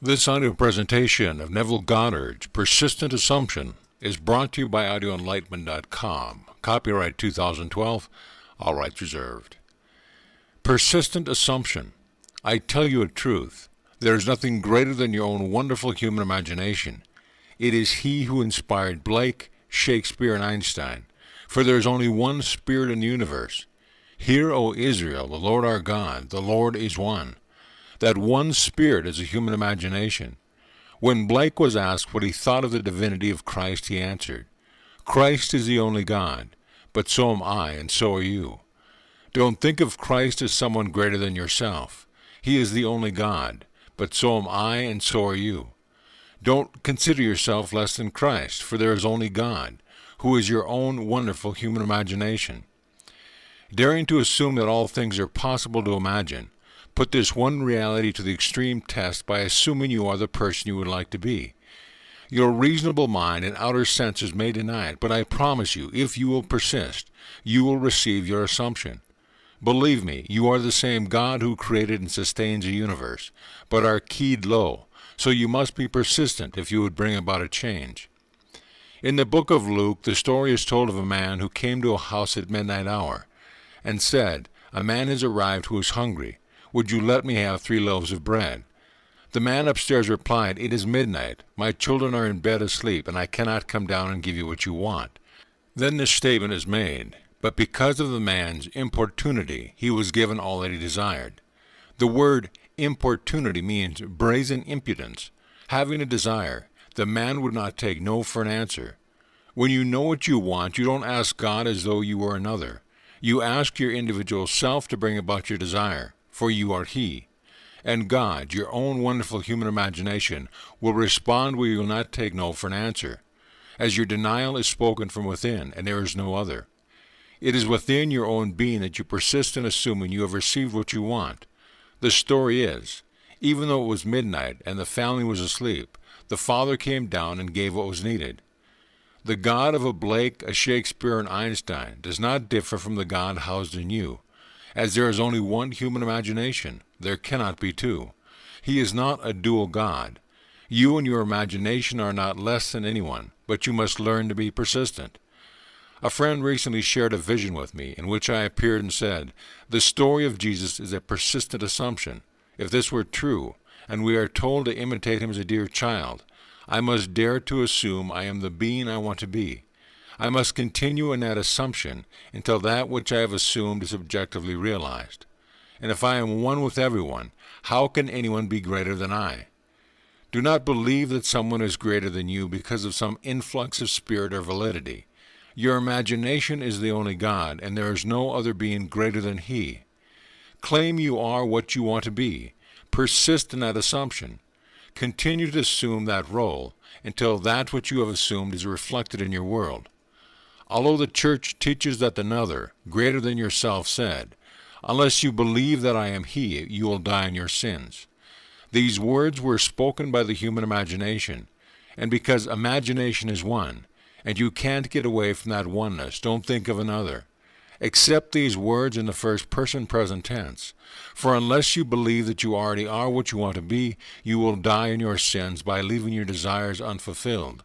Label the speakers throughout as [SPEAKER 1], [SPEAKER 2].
[SPEAKER 1] This audio presentation of Neville Goddard's Persistent Assumption is brought to you by audioenlightenment.com. Copyright 2012, all rights reserved. Persistent assumption. I tell you a truth. There is nothing greater than your own wonderful human imagination. It is he who inspired Blake, Shakespeare, and Einstein. For there is only one Spirit in the universe. Hear, O Israel, the Lord our God, the Lord is one. That one Spirit is a human imagination. When Blake was asked what he thought of the divinity of Christ, he answered, Christ is the only God, but so am I, and so are you. Don't think of Christ as someone greater than yourself. He is the only God, but so am I, and so are you. Don't consider yourself less than Christ, for there is only God, who is your own wonderful human imagination. Daring to assume that all things are possible to imagine, put this one reality to the extreme test by assuming you are the person you would like to be. Your reasonable mind and outer senses may deny it, but I promise you, if you will persist, you will receive your assumption. Believe me, you are the same God who created and sustains the universe, but are keyed low, so you must be persistent if you would bring about a change. In the book of Luke, the story is told of a man who came to a house at midnight hour, and said, A man has arrived who is hungry. Would you let me have 3 loaves of bread? The man upstairs replied, It is midnight. My children are in bed asleep, and I cannot come down and give you what you want. Then this statement is made, but because of the man's importunity, he was given all that he desired. The word importunity means brazen impudence. Having a desire, the man would not take no for an answer. When you know what you want, you don't ask God as though you were another. You ask your individual self to bring about your desire, for you are He. And God, your own wonderful human imagination, will respond where you will not take no for an answer, as your denial is spoken from within, and there is no other. It is within your own being that you persist in assuming you have received what you want. The story is, even though it was midnight and the family was asleep, the Father came down and gave what was needed. The God of a Blake, a Shakespeare, and Einstein does not differ from the God housed in you. As there is only one human imagination, there cannot be two. He is not a dual God. You and your imagination are not less than anyone, but you must learn to be persistent. A friend recently shared a vision with me in which I appeared and said, The story of Jesus is a persistent assumption. If this were true, and we are told to imitate him as a dear child, I must dare to assume I am the being I want to be. I must continue in that assumption until that which I have assumed is objectively realized. And if I am one with everyone, how can anyone be greater than I? Do not believe that someone is greater than you because of some influx of spirit or validity. Your imagination is the only God, and there is no other being greater than He. Claim you are what you want to be. Persist in that assumption. Continue to assume that role until that which you have assumed is reflected in your world. Although the church teaches that another, greater than yourself, said, Unless you believe that I am He, you will die in your sins. These words were spoken by the human imagination, and because imagination is one, and you can't get away from that oneness, don't think of another. Accept these words in the first person present tense, for unless you believe that you already are what you want to be, you will die in your sins by leaving your desires unfulfilled.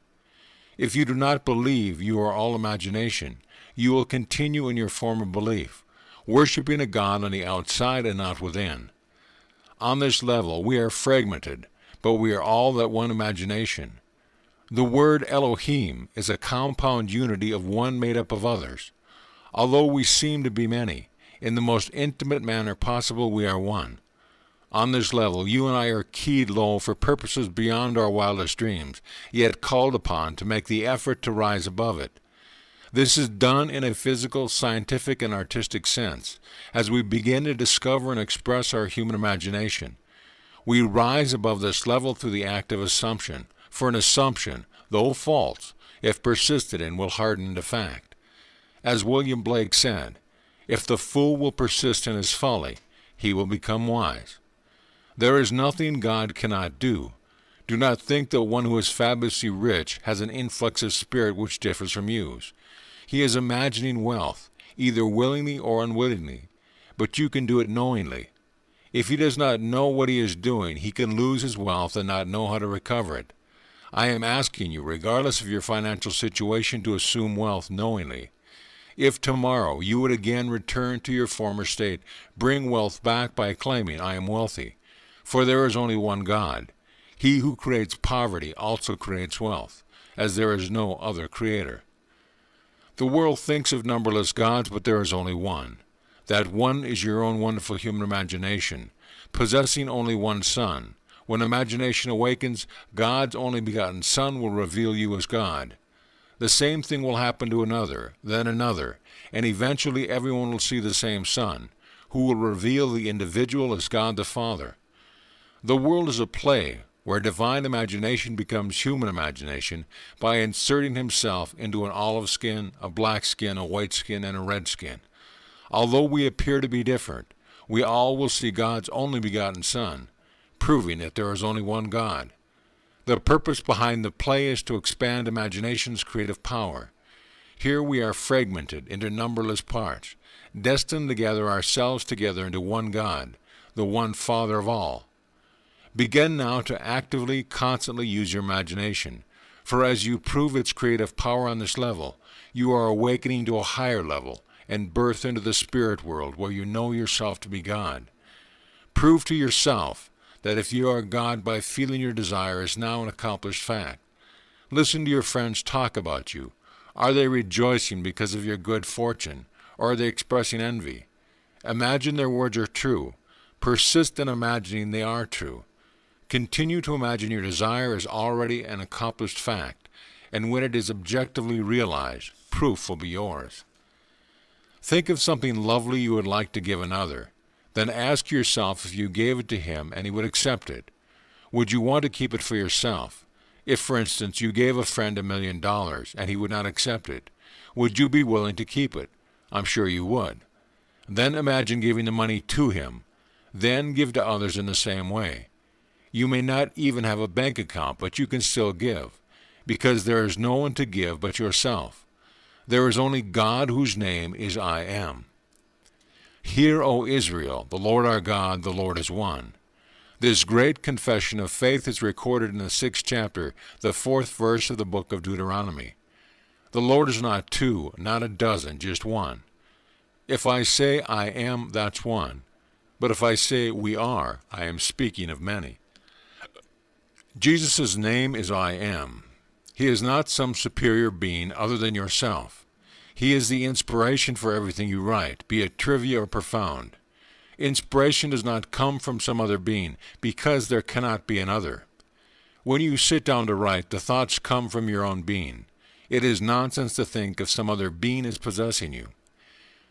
[SPEAKER 1] If you do not believe you are all imagination, you will continue in your former belief, worshiping a God on the outside and not within. On this level, we are fragmented, but we are all that one imagination. The word Elohim is a compound unity of one made up of others. Although we seem to be many, in the most intimate manner possible we are one. On this level, you and I are keyed low for purposes beyond our wildest dreams, yet called upon to make the effort to rise above it. This is done in a physical, scientific, and artistic sense, as we begin to discover and express our human imagination. We rise above this level through the act of assumption, for an assumption, though false, if persisted in, will harden into fact. As William Blake said, if the fool will persist in his folly, he will become wise. There is nothing God cannot do. Do not think that one who is fabulously rich has an influx of spirit which differs from yours. He is imagining wealth, either willingly or unwittingly, but you can do it knowingly. If he does not know what he is doing, he can lose his wealth and not know how to recover it. I am asking you, regardless of your financial situation, to assume wealth knowingly. If tomorrow you would again return to your former state, bring wealth back by claiming, I am wealthy. For there is only one God. He who creates poverty also creates wealth, as there is no other creator. The world thinks of numberless gods, but there is only one. That one is your own wonderful human imagination, possessing only one Son. When imagination awakens, God's only begotten Son will reveal you as God. The same thing will happen to another, then another, and eventually everyone will see the same Son, who will reveal the individual as God the Father. The world is a play where divine imagination becomes human imagination by inserting himself into an olive skin, a black skin, a white skin, and a red skin. Although we appear to be different, we all will see God's only begotten Son, proving that there is only one God. The purpose behind the play is to expand imagination's creative power. Here we are fragmented into numberless parts, destined to gather ourselves together into one God, the one Father of all. Begin now to actively, constantly use your imagination, for as you prove its creative power on this level, you are awakening to a higher level and birth into the spirit world where you know yourself to be God. Prove to yourself that if you are God by feeling your desire is now an accomplished fact. Listen to your friends talk about you. Are they rejoicing because of your good fortune, or are they expressing envy? Imagine their words are true. Persist in imagining they are true. Continue to imagine your desire is already an accomplished fact, and when it is objectively realized, proof will be yours. Think of something lovely you would like to give another. Then ask yourself if you gave it to him and he would accept it. Would you want to keep it for yourself? If, for instance, you gave a friend $1 million and he would not accept it, would you be willing to keep it? I'm sure you would. Then imagine giving the money to him. Then give to others in the same way. You may not even have a bank account, but you can still give, because there is no one to give but yourself. There is only God whose name is I Am. Hear, O Israel, the Lord our God, the Lord is one. This great confession of faith is recorded in the 6th chapter, the 4th verse of the book of Deuteronomy. The Lord is not two, not a dozen, just one. If I say I am, that's one. But if I say we are, I am speaking of many. Jesus' name is I Am. He is not some superior being other than yourself. He is the inspiration for everything you write, be it trivia or profound. Inspiration does not come from some other being, because there cannot be another. When you sit down to write, the thoughts come from your own being. It is nonsense to think of some other being as possessing you.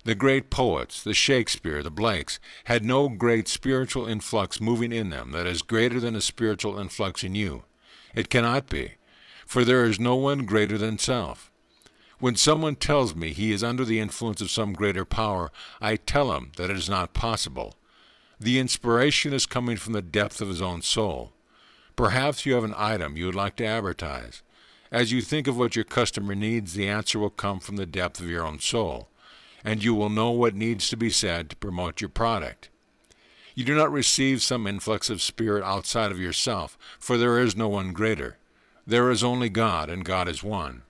[SPEAKER 1] The great poets, the Shakespeare, the Blakes, had no great spiritual influx moving in them that is greater than a spiritual influx in you. It cannot be, for there is no one greater than self. When someone tells me he is under the influence of some greater power, I tell him that it is not possible. The inspiration is coming from the depth of his own soul. Perhaps you have an item you would like to advertise. As you think of what your customer needs, the answer will come from the depth of your own soul, and you will know what needs to be said to promote your product. You do not receive some influx of spirit outside of yourself, for there is no one greater. There is only God, and God is one.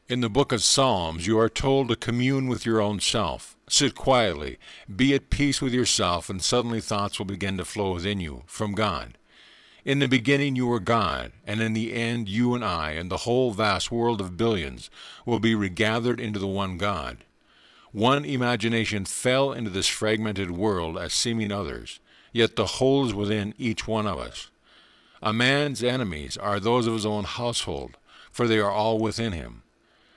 [SPEAKER 1] In the book of Psalms, you are told to commune with your own self. Sit quietly, be at peace with yourself, and suddenly thoughts will begin to flow within you, from God. In the beginning you were God, and in the end you and I and the whole vast world of billions will be regathered into the one God. One imagination fell into this fragmented world as seeming others, yet the whole is within each one of us. A man's enemies are those of his own household, for they are all within him.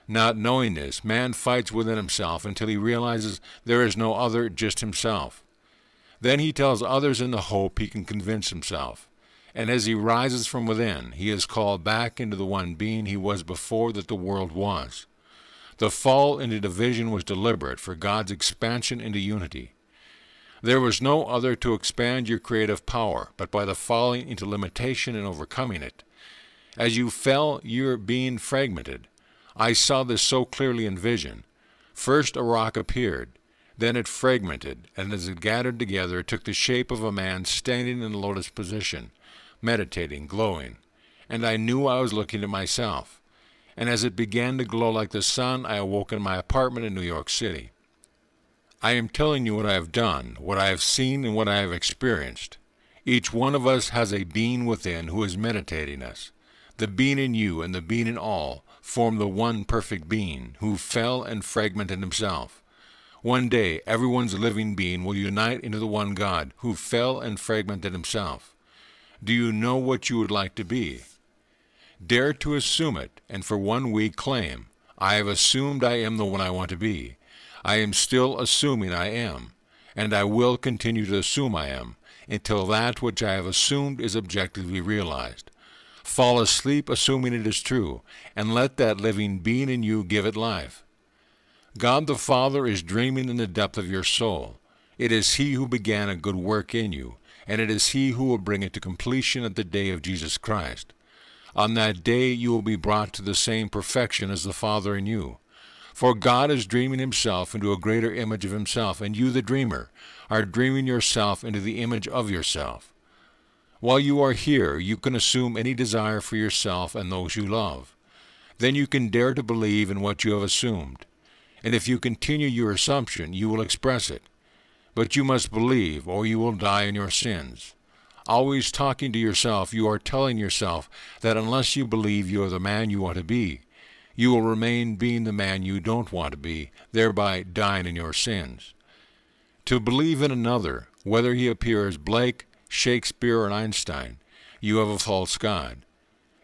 [SPEAKER 1] Not knowing this, man fights within himself until he realizes there is no other, just himself. Then he tells others in the hope he can convince himself. And as he rises from within, he is called back into the one being he was before that the world was. The fall into division was deliberate for God's expansion into unity. There was no other to expand your creative power, but by the falling into limitation and overcoming it. As you fell, your being fragmented. I saw this so clearly in vision. First a rock appeared, Then it fragmented, and as it gathered together, it took the shape of a man standing in the lotus position, meditating, glowing. And I knew I was looking at myself. And as it began to glow like the sun, I awoke in my apartment in New York City. I am telling you what I have done, what I have seen, and what I have experienced. Each one of us has a being within who is meditating us. The being in you and the being in all form the one perfect being, who fell and fragmented himself. One day, everyone's living being will unite into the one God, who fell and fragmented himself. Do you know what you would like to be? Dare to assume it, and for 1 week claim, I have assumed I am the one I want to be. I am still assuming I am, and I will continue to assume I am, until that which I have assumed is objectively realized. Fall asleep assuming it is true, and let that living being in you give it life. God the Father is dreaming in the depth of your soul. It is He who began a good work in you, and it is He who will bring it to completion at the day of Jesus Christ. On that day you will be brought to the same perfection as the Father in you. For God is dreaming Himself into a greater image of Himself, and you, the dreamer, are dreaming yourself into the image of yourself. While you are here, you can assume any desire for yourself and those you love. Then you can dare to believe in what you have assumed. And if you continue your assumption, you will express it. But you must believe, or you will die in your sins. Always talking to yourself, you are telling yourself that unless you believe you are the man you want to be, you will remain being the man you don't want to be, thereby dying in your sins. To believe in another, whether he appears Blake, Shakespeare, or Einstein, you have a false God.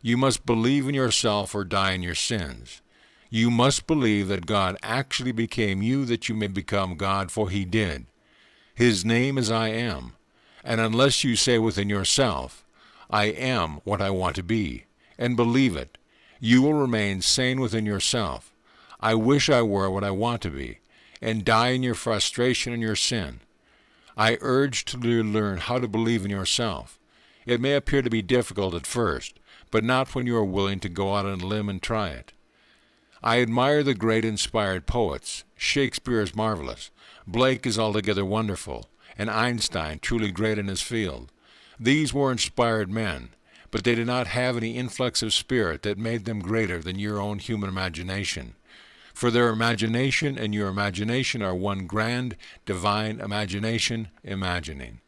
[SPEAKER 1] You must believe in yourself or die in your sins. You must believe that God actually became you that you may become God, for He did. His name is I Am. And unless you say within yourself, I am what I want to be, and believe it, you will remain sane within yourself. I wish I were what I want to be, and die in your frustration and your sin. I urge to learn how to believe in yourself. It may appear to be difficult at first, but not when you are willing to go out on a limb and try it. I admire the great inspired poets. Shakespeare is marvelous. Blake is altogether wonderful, and Einstein truly great in his field. These were inspired men, but they did not have any influx of spirit that made them greater than your own human imagination. For their imagination and your imagination are one grand, divine imagination, imagining.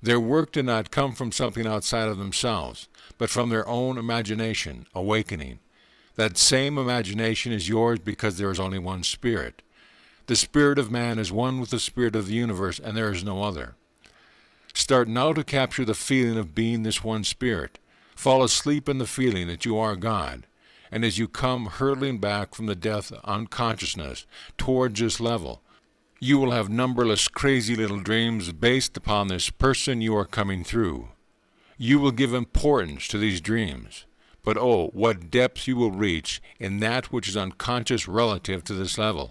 [SPEAKER 1] Their work did not come from something outside of themselves, but from their own imagination, awakening. That same imagination is yours because there is only one spirit. The spirit of man is one with the spirit of the universe, and there is no other. Start now to capture the feeling of being this one spirit. Fall asleep in the feeling that you are God. And as you come hurtling back from the death unconsciousness towards this level, you will have numberless crazy little dreams based upon this person you are coming through. You will give importance to these dreams. But oh, what depths you will reach in that which is unconscious relative to this level.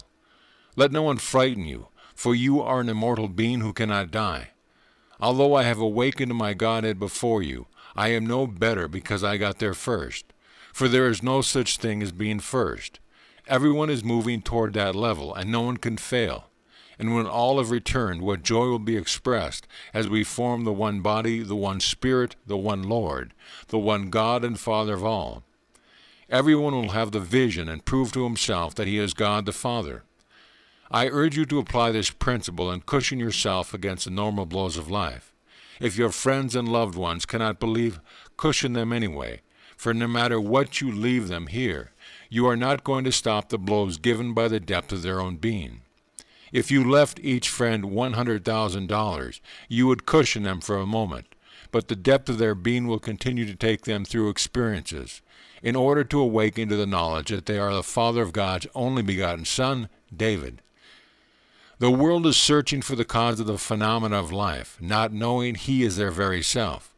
[SPEAKER 1] Let no one frighten you, for you are an immortal being who cannot die. Although I have awakened to my Godhead before you, I am no better because I got there first. For there is no such thing as being first. Everyone is moving toward that level, and no one can fail. And when all have returned, what joy will be expressed as we form the one body, the one Spirit, the one Lord, the one God and Father of all. Everyone will have the vision and prove to himself that he is God the Father. I urge you to apply this principle and cushion yourself against the normal blows of life. If your friends and loved ones cannot believe, cushion them anyway, for no matter what you leave them here, you are not going to stop the blows given by the depth of their own being. If you left each friend $100,000, you would cushion them for a moment, but the depth of their being will continue to take them through experiences, in order to awaken to the knowledge that they are the Father of God's only begotten Son, David. The world is searching for the cause of the phenomena of life, not knowing He is their very self.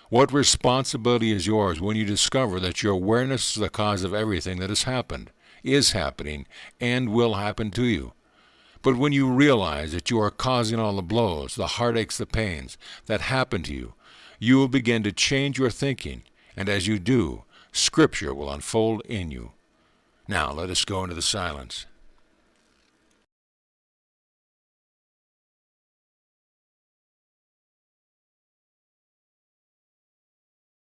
[SPEAKER 1] What responsibility is yours when you discover that your awareness is the cause of everything that has happened, is happening, and will happen to you? But when you realize that you are causing all the blows, the heartaches, the pains that happen to you, you will begin to change your thinking, and as you do, Scripture will unfold in you. Now let us go into the silence.